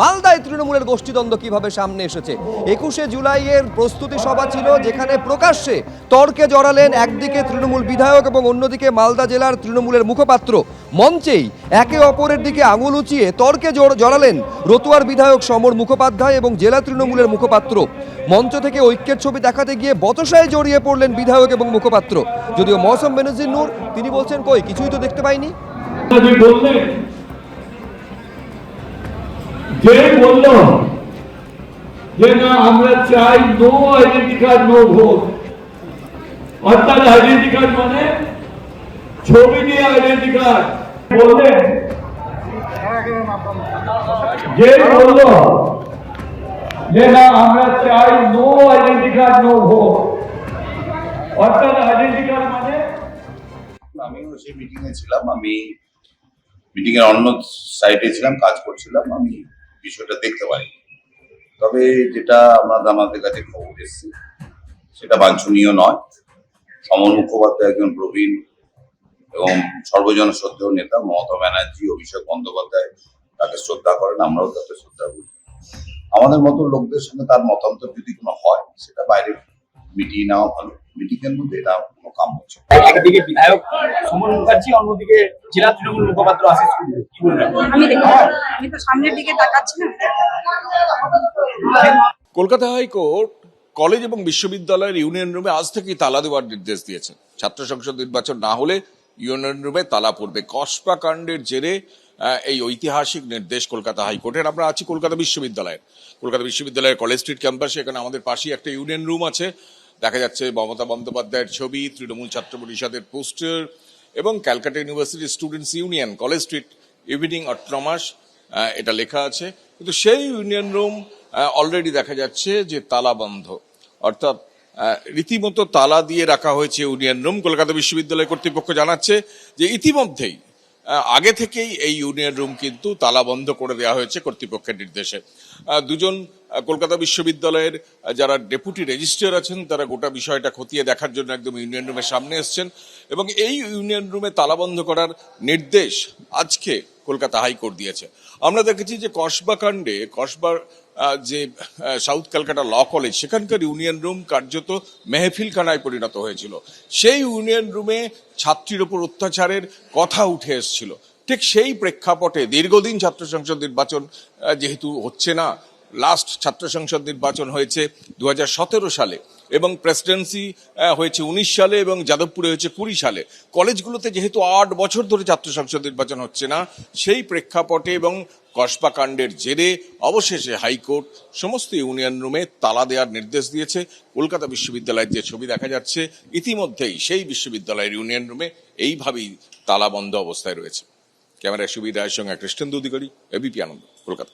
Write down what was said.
মালদায় তৃণমূলের গোষ্ঠীদ্বন্দ্ব কিভাবে সামনে এসেছে। 21শে জুলাইয়ের প্রস্তুতি সভা ছিল, যেখানে প্রকাশ্যে তর্কে জড়ালেন একদিকে তৃণমূল বিধায়ক এবং অন্যদিকে মালদা জেলার তৃণমূলের মুখপাত্র। মঞ্চেই একে অপরের দিকে আঙুল উঁচিয়ে তর্কে জড়ালেন রতুয়ার বিধায়ক সমর মুখোপাধ্যায় এবং জেলা তৃণমূলের মুখপাত্র। মঞ্চ থেকে ঐক্যের ছবি দেখাতে গিয়ে বচসায় জড়িয়ে পড়লেন বিধায়ক এবং মুখপাত্র। যদিও মৌসম বেনজির নূর তিনি বলছেন, কই কিছুই তো দেখতে পাইনি। যে বলল যে না আমরা চাই no identity card no vote, অর্থাৎ আইডেন্টি কার্ড মানে ছবি দিয়ে আইডেন্টি কার্ড বললেন। যে বলল যে না আমরা চাই no identity card no vote, অর্থাৎ আইডেন্টি কার্ড মানে। আমিও সেই মিটিং এ ছিলাম, আমি মিটিং এর অন্য সাইডে ছিলাম, কাজ করছিলাম, আমি বিষয়টা দেখতে পারি। তবে যেটা আমাদের কাছে খবর এসেছে সেটা বাঞ্ছনীয় নয়। সমর মুখোপাধ্যায় একজন প্রবীণ এবং সর্বজন শ্রদ্ধেয় নেতা। মমতা ব্যানার্জি, অভিষেক বন্দ্যোপাধ্যায় তাকে শ্রদ্ধা করেন, আমরাও তাকে শ্রদ্ধা করি। আমাদের মতো লোকদের সঙ্গে তার মতান্তর যদি কোনো হয় সেটা বাইরে মিটিয়ে নেওয়া ভালো। মিটিং এর মধ্যে এটা কোনো কাম হচ্ছে। একদিকে বিধায়ক সমর মুখার্জি, অন্যদিকে জেলা তৃণমূল মুখপাত্র আশিস কুন্ডু, কি বলবেন? আমি তো সামনের দিকে তাকাচ্ছি না। কলকাতা হাইকোর্ট কলেজ এবং বিশ্ববিদ্যালয়ের ইউনিয়ন রুমে আজ থেকেই তালা দেওয়ার নির্দেশ দিয়েছে। ছাত্র সংসদ নির্বাচন না হলে ইউনিয়ন রুমে তালা পড়বে। কসবা কাণ্ডের জেরে এই ঐতিহাসিক নির্দেশ কলকাতা হাইকোর্টের। আমরা আছি কলকাতা বিশ্ববিদ্যালয়ের কলেজ স্ট্রিট ক্যাম্পাসে। এখানে আমাদের পাশেই একটা ইউনিয়ন রুম আছে। দেখা যাচ্ছে মমতা বন্দ্যোপাধ্যায়ের ছবি, তৃণমূল ছাত্র পরিষদের পোস্টার এবং Calcutta university students union college street evening অট্রমাস এটা লেখা আছে। কিন্তু সেই ইউনিয়ন রুম অলরেডি দেখা যাচ্ছে যে তালা বন্ধ, অর্থাৎ রীতিমতো তালা দিয়ে রাখা হয়েছে ইউনিয়ন রুম। কলকাতা বিশ্ববিদ্যালয় কর্তৃপক্ষ জানাচ্ছে যে ইতিমধ্যেই আগে থেকেই এই ইউনিয়ন রুম কিন্তু তালা বন্ধ করে দেওয়া হয়েছে কর্তৃপক্ষের নির্দেশে। দুজন কলকাতা বিশ্ববিদ্যালয়ের যারা ডেপুটি রেজিস্ট্রার আছেন তারা গোটা বিষয়টা খতিয়ে দেখার জন্য একদম ইউনিয়ন রুমের সামনে এসছেন এবং এই ইউনিয়ন রুমে তালা বন্ধ করার নির্দেশ আজকে কলকাতা হাইকোর্ট দিয়েছে। আমরা দেখেছি যে কসবা কাণ্ডে কসবার যে সাউথ ক্যালকাটা ল কলেজ, সেখানকার ইউনিয়ন রুম কার্যত মেহফিলখানায় পরিণত হয়েছিল। সেই ইউনিয়ন রুমে ছাত্রীর ওপর অত্যাচারের কথা উঠে এসেছিল। ঠিক সেই প্রেক্ষাপটে দীর্ঘদিন ছাত্র সংসদ নির্বাচন যেহেতু হচ্ছে না, লাস্ট ছাত্র সংসদ নির্বাচন হয়েছে 2017 সালে এবং প্রেসিডেন্সি হয়েছে 19 সালে এবং যাদবপুরে হয়েছে 20 সালে। কলেজগুলোতে যেহেতু 8 বছর ধরে ছাত্র সংসদ নির্বাচন হচ্ছে না, সেই প্রেক্ষাপটে এবং কসবা কাণ্ডের জেরে অবশেষে হাইকোর্ট সমস্ত ইউনিয়ন রুমে তালা দেওয়ার নির্দেশ দিয়েছে। কলকাতা বিশ্ববিদ্যালয়ের যে ছবি দেখা যাচ্ছে, ইতিমধ্যেই সেই বিশ্ববিদ্যালয়ের ইউনিয়ন রুমে এইভাবেই তালা বন্ধ অবস্থায় রয়েছে। ক্যামেরায় সুবিধার সঙ্গে কৃষ্ণেন্দু অধিকারী, এবিপি আনন্দ, কলকাতা।